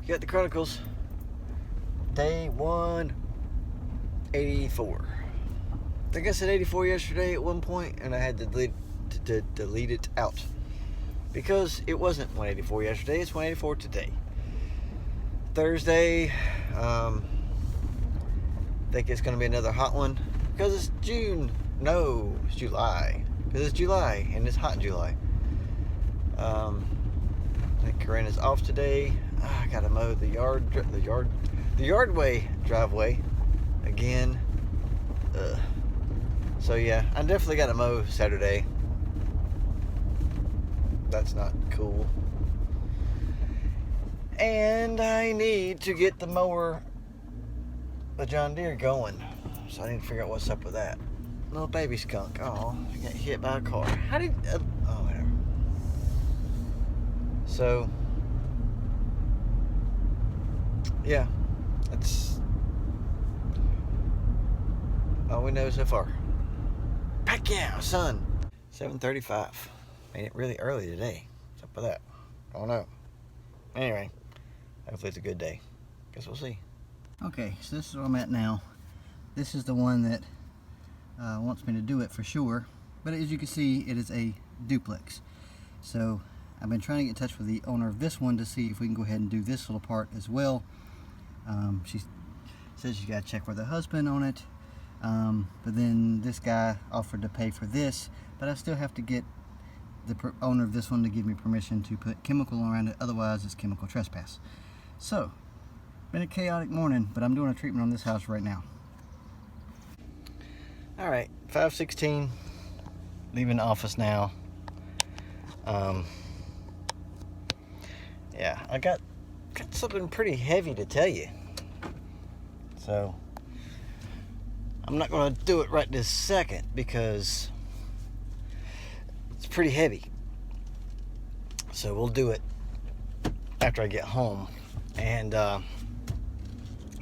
Got the Chronicles, day 184. I think I said 84 yesterday at one point, and I had to delete it out because it wasn't 184 yesterday. It's 184 today, Thursday. I think it's going to be another hot one because it's June. No, it's July, because it's July and it's hot in July. I think Corinna's off today. I gotta mow the yardway driveway again. So yeah, I definitely gotta mow Saturday. That's not cool. And I need to get the mower, the John Deere, going. So I need to figure out what's up with that. Little baby skunk. Oh, he got hit by a car. How did? Oh, whatever. So. Yeah, that's all we know so far. Heck yeah, sun. 7:35. Made it really early today. What's up with that? I don't know. Anyway, hopefully it's a good day. Guess we'll see. Okay, so this is where I'm at now. This is the one that wants me to do it for sure. But as you can see, it is a duplex. So I've been trying to get in touch with the owner of this one to see if we can go ahead and do this little part as well. She says she's got to check with her husband on it, but then this guy offered to pay for this, but I still have to get the owner of this one to give me permission to put chemical around it, otherwise it's chemical trespass. So, been a chaotic morning, but I'm doing a treatment on this house right now. Alright, 5:16, leaving the office now. Yeah, I got something pretty heavy to tell you. So I'm not going to do it right this second because it's pretty heavy. So we'll do it after I get home, and then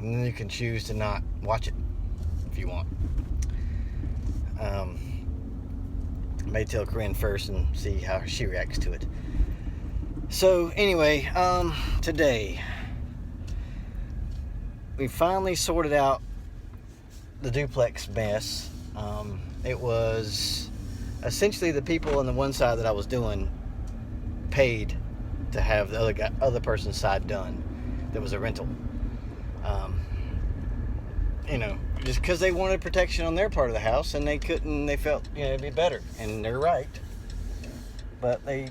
you can choose to not watch it if you want. I may tell Corinne first and see how she reacts to it. So anyway, today we finally sorted out the duplex mess. It was essentially the people on the one side that I was doing paid to have the other person's side done. There was a rental. Just because they wanted protection on their part of the house, and they couldn't. They felt it'd be better, and they're right. But they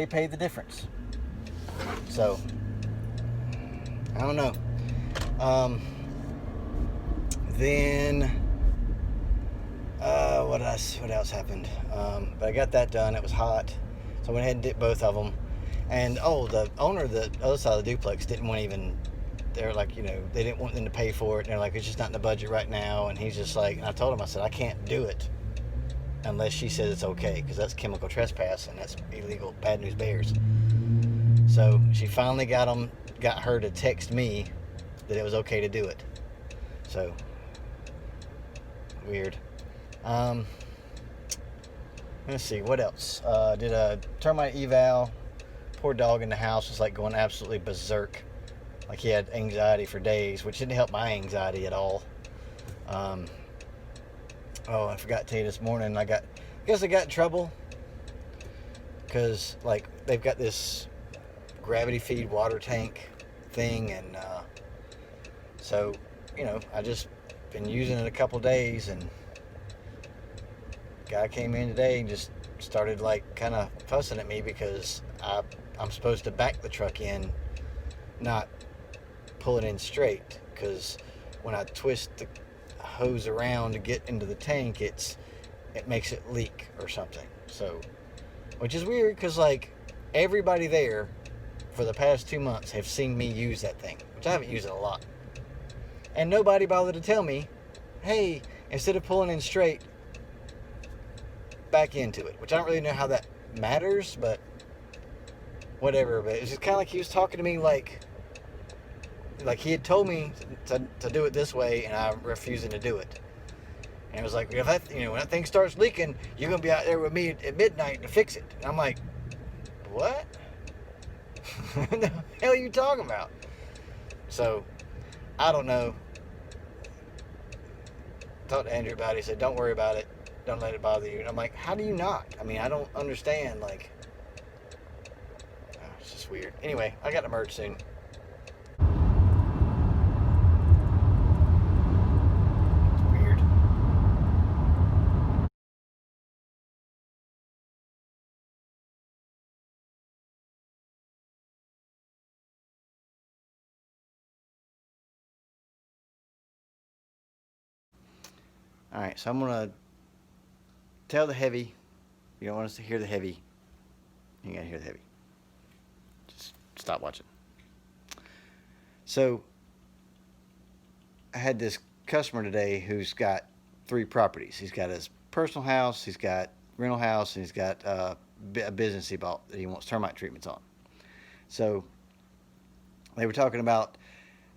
paid the difference. So I don't know. Then what else happened? But I got that done. It was hot, so I went ahead and did both of them. And the owner of the other side of the duplex didn't want even. They're like, they didn't want them to pay for it. And they're like, it's just not in the budget right now. And he's just like, and I told him, I said, I can't do it unless she says it's okay, because that's chemical trespass and that's illegal. Bad news bears. So she finally got her to text me that it was okay to do it. So weird. Let's see what else. Did a termite eval. Poor dog in the house was like going absolutely berserk. Like he had anxiety for days, which didn't help my anxiety at all. I forgot to tell you this morning. I guess I got in trouble because like they've got this gravity feed water tank thing, and so I just been using it a couple days, and guy came in today and just started like kind of fussing at me because I'm supposed to back the truck in, not pull it in straight, because when I twist the hose around to get into the tank, it makes it leak or something. So, which is weird because like everybody there for the past 2 months have seen me use that thing, which I haven't used it a lot, and nobody bothered to tell me, hey, instead of pulling in straight, back into it, which I don't really know how that matters, but whatever. But it's just kind of like he was talking to me like he had told me to do it this way, and I'm refusing to do it. And it was like, if that, when that thing starts leaking, you're gonna be out there with me at midnight to fix it. And I'm like, what? What the hell are you talking about? So, I don't know. Talked to Andrew about it. He said, don't worry about it. Don't let it bother you. And I'm like, how do you not? I mean, I don't understand. Like, it's just weird. Anyway, I got to merge soon. It's weird. All right, so I'm going to tell the heavy. You don't want us to hear the heavy. You got to hear the heavy. Just stop watching. So, I had this customer today who's got 3 properties. He's got his personal house, he's got rental house, and he's got a business he bought that he wants termite treatments on. So they were talking about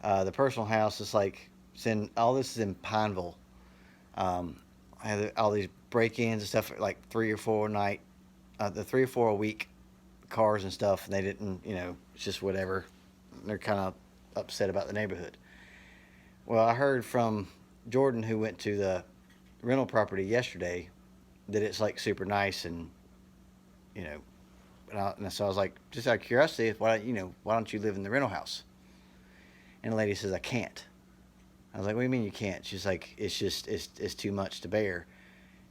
the personal house. It's like, all this is in Pineville. I had all these break-ins and stuff, like 3 or 4 a night, the 3 or 4 a week cars and stuff, and they didn't, it's just whatever. They're kind of upset about the neighborhood. Well, I heard from Jordan, who went to the rental property yesterday, that it's like super nice, and and so I was like, just out of curiosity, why don't you live in the rental house? And the lady says, I can't. I was like, what do you mean you can't? She's like, it's too much to bear.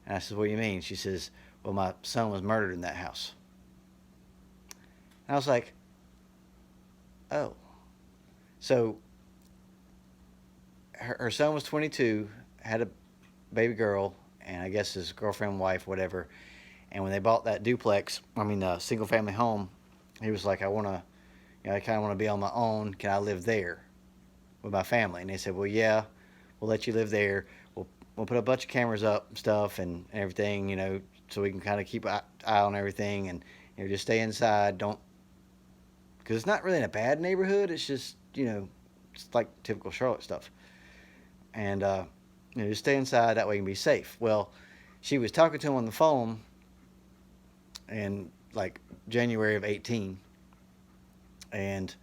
And I said, what do you mean? She says, well, my son was murdered in that house. And I was like, oh. So her son was 22, had a baby girl, and I guess his girlfriend, wife, whatever. And when they bought that single family home, he was like, I kind of want to be on my own. Can I live there with my family? And they said, well, yeah, we'll let you live there. We'll put a bunch of cameras up and stuff and everything, so we can kind of keep an eye on everything, and just stay inside. Because it's not really in a bad neighborhood. It's just, it's like typical Charlotte stuff. And, just stay inside. That way you can be safe. Well, she was talking to him on the phone in like January of 18. And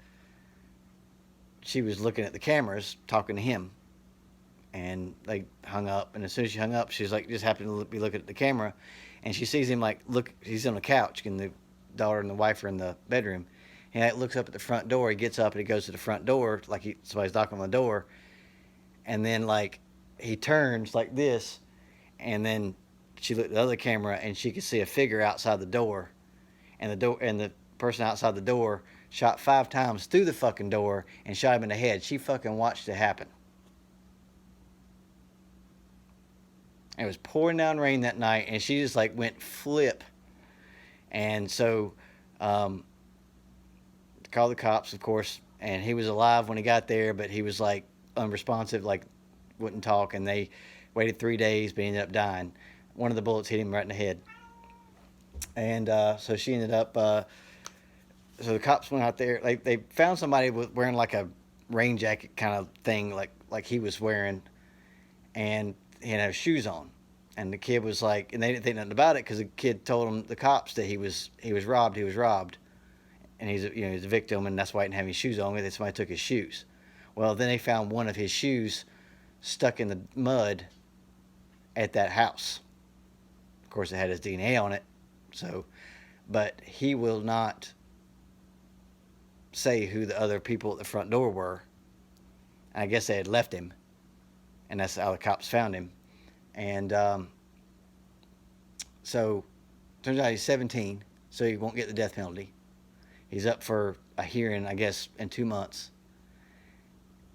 she was looking at the cameras, talking to him. And they hung up. And as soon as she hung up, she's like, just happened to be looking at the camera. And she sees him he's on the couch, and the daughter and the wife are in the bedroom. And he looks up at the front door. He gets up and he goes to the front door, like somebody's knocking on the door. And then he turns like this, and then she looked at the other camera, and she could see a figure outside the door, and the person outside the door shot 5 times through the fucking door and shot him in the head. She fucking watched it happen. It was pouring down rain that night, and she just went flip. And so called the cops, of course, and he was alive when he got there, but he was unresponsive, wouldn't talk, and they waited 3 days, but he ended up dying. One of the bullets hit him right in the head. And so she ended up, so the cops went out there. They found somebody wearing a rain jacket kind of thing, like he was wearing, and he had shoes on. And the kid was and they didn't think nothing about it, because the kid told them, the cops, that he was robbed. He was robbed, and he's a victim, and that's why he didn't have any shoes on. That somebody took his shoes. Well, then they found one of his shoes stuck in the mud at that house. Of course, it had his DNA on it. So, but he will not say who the other people at the front door were. I guess they had left him, and that's how the cops found him. And so, turns out he's 17, so he won't get the death penalty. He's up for a hearing, I guess, in 2 months.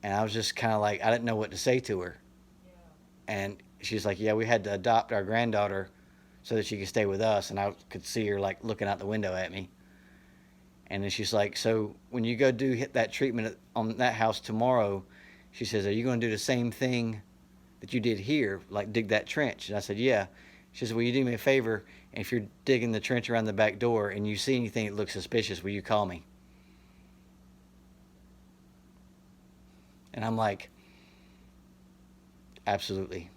And I was just kind of I didn't know what to say to her. Yeah. And she's like, yeah, we had to adopt our granddaughter so that she could stay with us. And I could see her looking out the window at me. And then she's like, so when you go hit that treatment on that house tomorrow, she says, are you going to do the same thing that you did here, dig that trench? And I said, yeah. She says, will you do me a favor? And if you're digging the trench around the back door and you see anything that looks suspicious, will you call me? And I'm like, absolutely.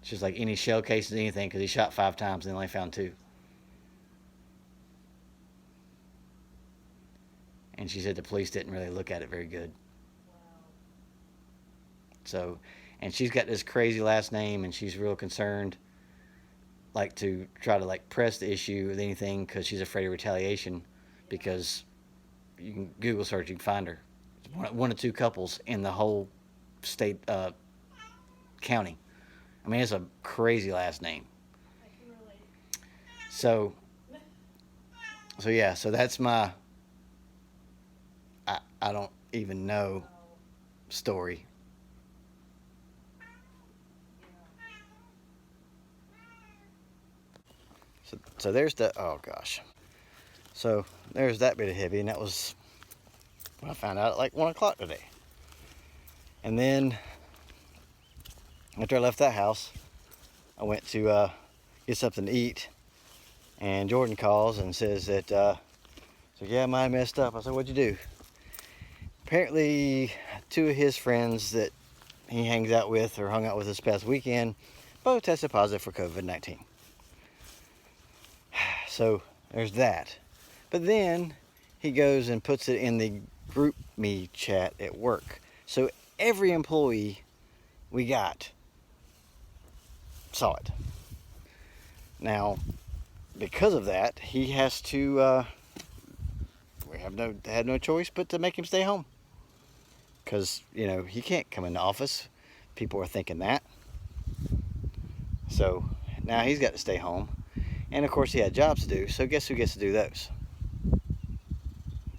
She's like, any shell cases, anything, because he shot 5 times and they only found 2. And she said the police didn't really look at it very good. So, and she's got this crazy last name, and she's real concerned, like, to try to, like, press the issue with anything because she's afraid of retaliation, because you can Google search, you can find her. One of two couples in the whole state, county. I mean, it's a crazy last name. So yeah, so that's my I don't even know story. So there's the, oh gosh. So there's that bit of heavy, and that was what I found out at like 1 o'clock today. And then after I left that house, I went to get something to eat, and Jordan calls and says that, so yeah, mine messed up. I said, what'd you do? Apparently, two of his friends that he hangs out with or hung out with this past weekend both tested positive for COVID-19. So there's that. But then he goes and puts it in the group me chat at work. So every employee we got saw it. Now, because of that, he has to, we had no choice but to make him stay home. Because, you know, he can't come in the office. People are thinking that. So now he's got to stay home. And of course he had jobs to do, so guess who gets to do those?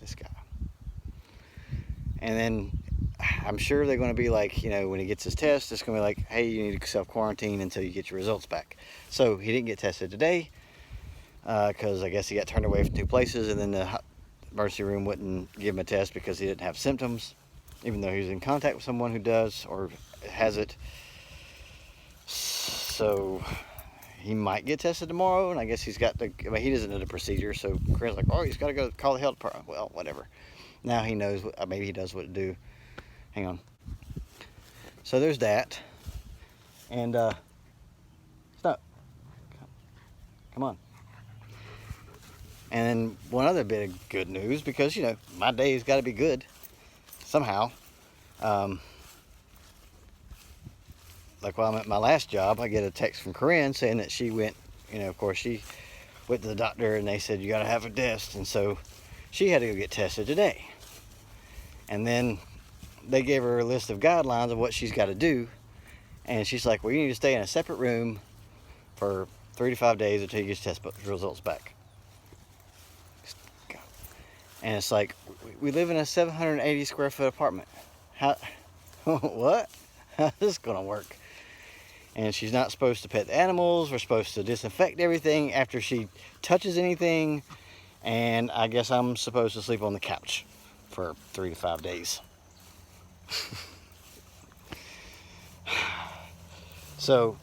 This guy. And then I'm sure they're going to be like, you know, when he gets his test, it's going to be like, hey, you need to self-quarantine until you get your results back. So he didn't get tested today because I guess he got turned away from two places, and then the emergency room wouldn't give him a test because he didn't have symptoms, even though he was in contact with someone who does or has it. So he might get tested tomorrow, and I guess he's got to, I mean, he doesn't know the procedure, so Chris like, oh, he's got to go call the health department. Well, whatever. Now he knows, maybe he does what to do. Hang on. So there's that. And, stop. Come on. And then one other bit of good news, because, you know, my day's got to be good somehow. Like while I'm at my last job, I get a text from Corinne saying that she went, you know, of course she went to the doctor and they said, you got to have a test. And so she had to go get tested today. And then they gave her a list of guidelines of what she's got to do. And she's like, well, you need to stay in a separate room for 3 to 5 days until you get your test results back. And it's like, we live in a 780 square foot apartment. How, what? How's this gonna work? And she's not supposed to pet the animals. We're supposed to disinfect everything after she touches anything. And I guess I'm supposed to sleep on the couch for 3 to 5 days. So,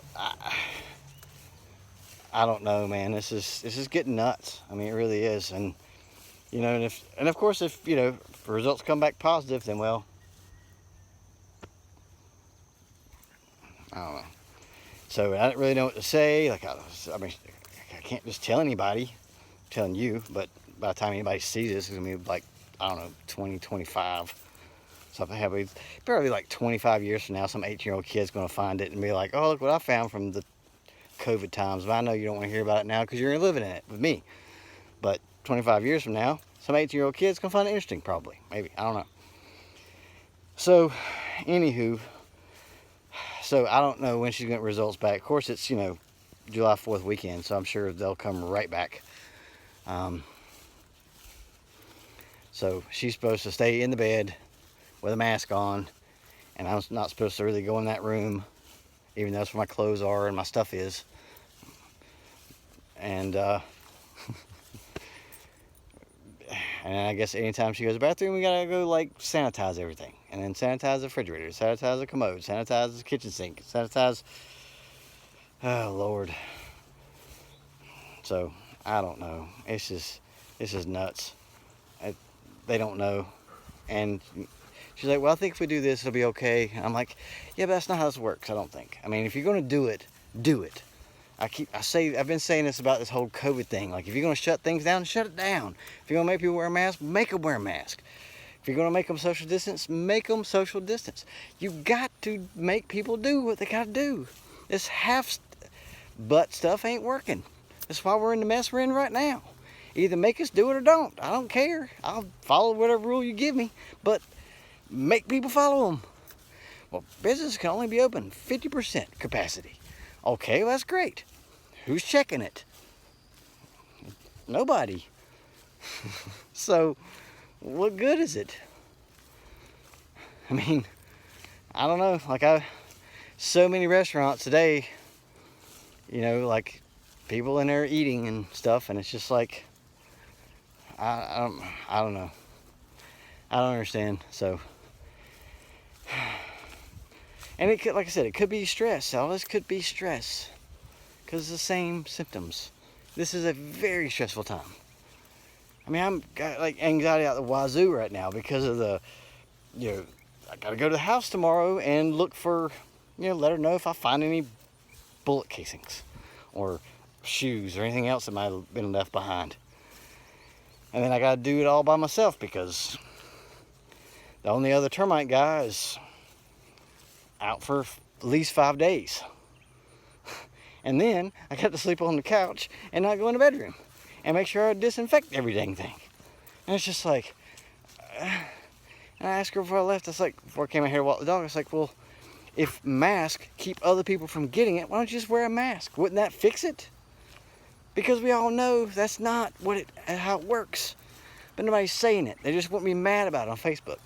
I don't know, man. This is getting nuts. I mean, it really is. And, you know, and of course, if, you know, if the results come back positive, then, well, I don't know. So I don't really know what to say. Like, I mean, I can't just tell anybody. I'm telling you, but by the time anybody sees this, it's gonna be like, I don't know, 2025, something happening. Probably like 25 years from now, some 18-year-old kid's gonna find it and be like, oh, look what I found from the COVID times. But I know you don't want to hear about it now because you're living in it with me. But 25 years from now, some 18-year-old kid's gonna find it interesting, probably, maybe, I don't know. So, anywho. So I don't know when she's going to get results back. Of course, it's, you know, July 4th weekend, so I'm sure they'll come right back. So she's supposed to stay in the bed with a mask on, and I'm not supposed to really go in that room, even though that's where my clothes are and my stuff is. And and I guess anytime she goes to the bathroom, we gotta go like sanitize everything, and then sanitize the refrigerator, sanitize the commode, sanitize the kitchen sink, sanitize. Oh Lord. So I don't know. This is nuts. They don't know, and she's like, well, I think if we do this, it'll be okay. And I'm like, yeah, but that's not how this works. I don't think. I mean, if you're gonna do it, do it. I've been saying this about this whole COVID thing. Like, if you're gonna shut things down, shut it down. If you're gonna make people wear a mask, make them wear a mask. If you're gonna make them social distance, make them social distance. You got to make people do what they gotta do. This half-butt stuff ain't working. That's why we're in the mess we're in right now. Either make us do it or don't. I don't care. I'll follow whatever rule you give me, but make people follow them. Well, business can only be open 50% capacity. Okay, well, that's great. Who's checking it? Nobody. So, what good is it? I mean, I don't know. Like, so many restaurants today, you know, like people in there eating and stuff, and it's just like, I don't know. I don't understand. So, and it could, like I said, it could be stress. All this could be stress, because it's the same symptoms. This is a very stressful time. I mean, I'm got like anxiety out the wazoo right now because of the, you know, I gotta go to the house tomorrow and look for, you know, let her know if I find any bullet casings or shoes or anything else that might have been left behind. And then I gotta do it all by myself because the only other termite guy is out for at least 5 days. And then I got to sleep on the couch and not go in the bedroom and make sure I disinfect every dang thing. And it's just like, and I asked her before I left, before I came out here to walk the dog, I was like, well, if masks keep other people from getting it, why don't you just wear a mask? Wouldn't that fix it? Because we all know that's not how it works. But nobody's saying it. They just want me mad about it on Facebook.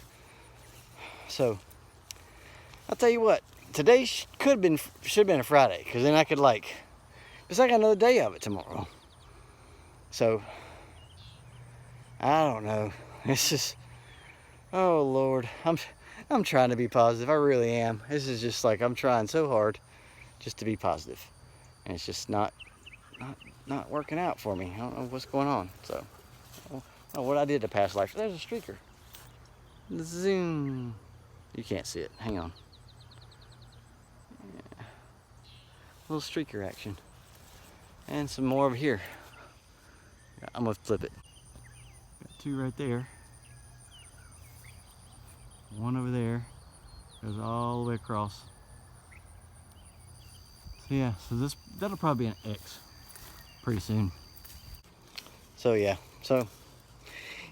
So, I'll tell you what, today should have been a Friday, because then I could it's like another day of it tomorrow. So, I don't know. It's just, oh Lord, I'm trying to be positive. I really am. This is just like, I'm trying so hard just to be positive, and it's just not working out for me. I don't know what's going on. So, what I did to past life. There's a streaker. Zoom. You can't see it. Hang on. Yeah. Little streaker action. And some more over here. I'm gonna flip it. Got two right there. One over there. Goes all the way across. So yeah, that'll probably be an X pretty soon. So yeah,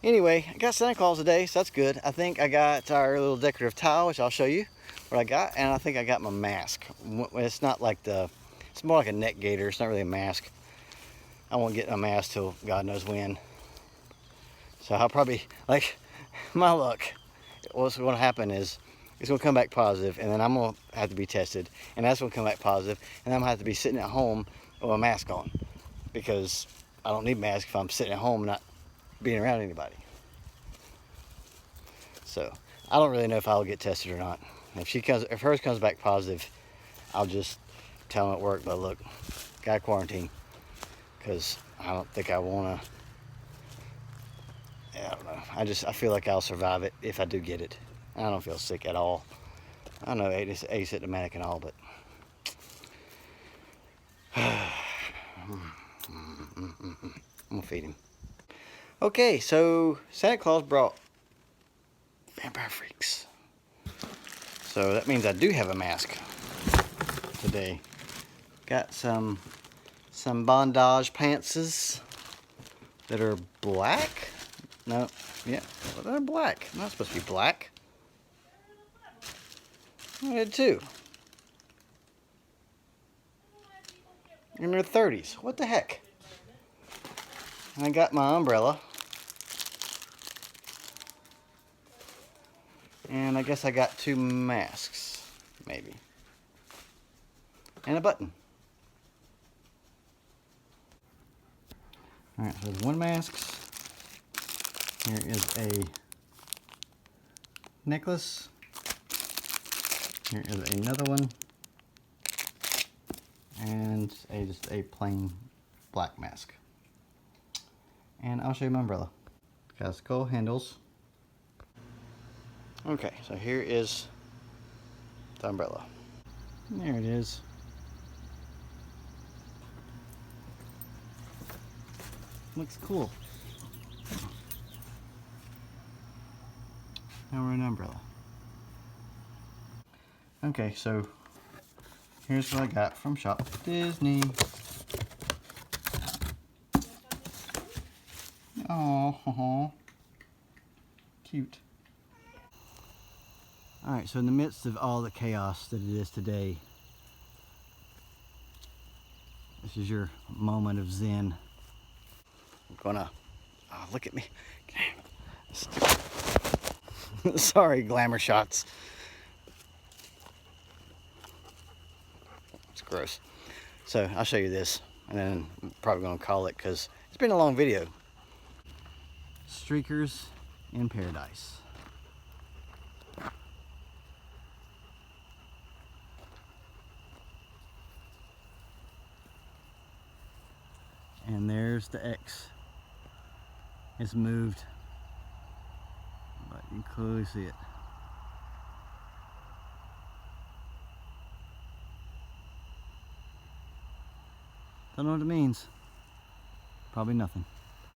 anyway, I got Santa Claus today, so that's good. I think I got our little decorative tile, which I'll show you what I got, and I think I got my mask. It's not like it's more like a neck gaiter. It's not really a mask. I won't get a mask till God knows when. So I'll probably, my luck, what's going to happen is it's going to come back positive, and then I'm going to have to be tested, and that's going to come back positive, and I'm going to have to be sitting at home with a mask on, because I don't need a mask if I'm sitting at home and not being around anybody. So I don't really know if I'll get tested or not. If hers comes back positive, I'll just tell them at work, but look, gotta quarantine, because I don't think I want to. I don't know. I feel like I'll survive it if I do get it. I don't feel sick at all. I know it's asymptomatic and all, but I'm gonna feed him. Okay, so Santa Claus brought Vampire Freaks. So that means I do have a mask today. Got some bondage pantses that are black. No, yeah, well, they're black. Not supposed to be black. I did too. In their 30s. What the heck? I got my umbrella. And I guess I got 2 masks, maybe. And a button. Alright, so there's 1 mask. Here is a necklace. Here is another one. And just a plain black mask. And I'll show you my umbrella. It's got skull handles. Okay, so here is the umbrella. There it is. Looks cool. Now we're an umbrella. Okay, so here's what I got from Shop Disney. Oh, cute. Alright, so in the midst of all the chaos that it is today, this is your moment of zen. I'm gonna, oh, look at me. Sorry, glamour shots. It's gross. So I'll show you this, and then I'm probably gonna call it because it's been a long video. Streakers in Paradise. And there's the X. It's moved, but you can clearly see it. Don't know what it means. Probably nothing.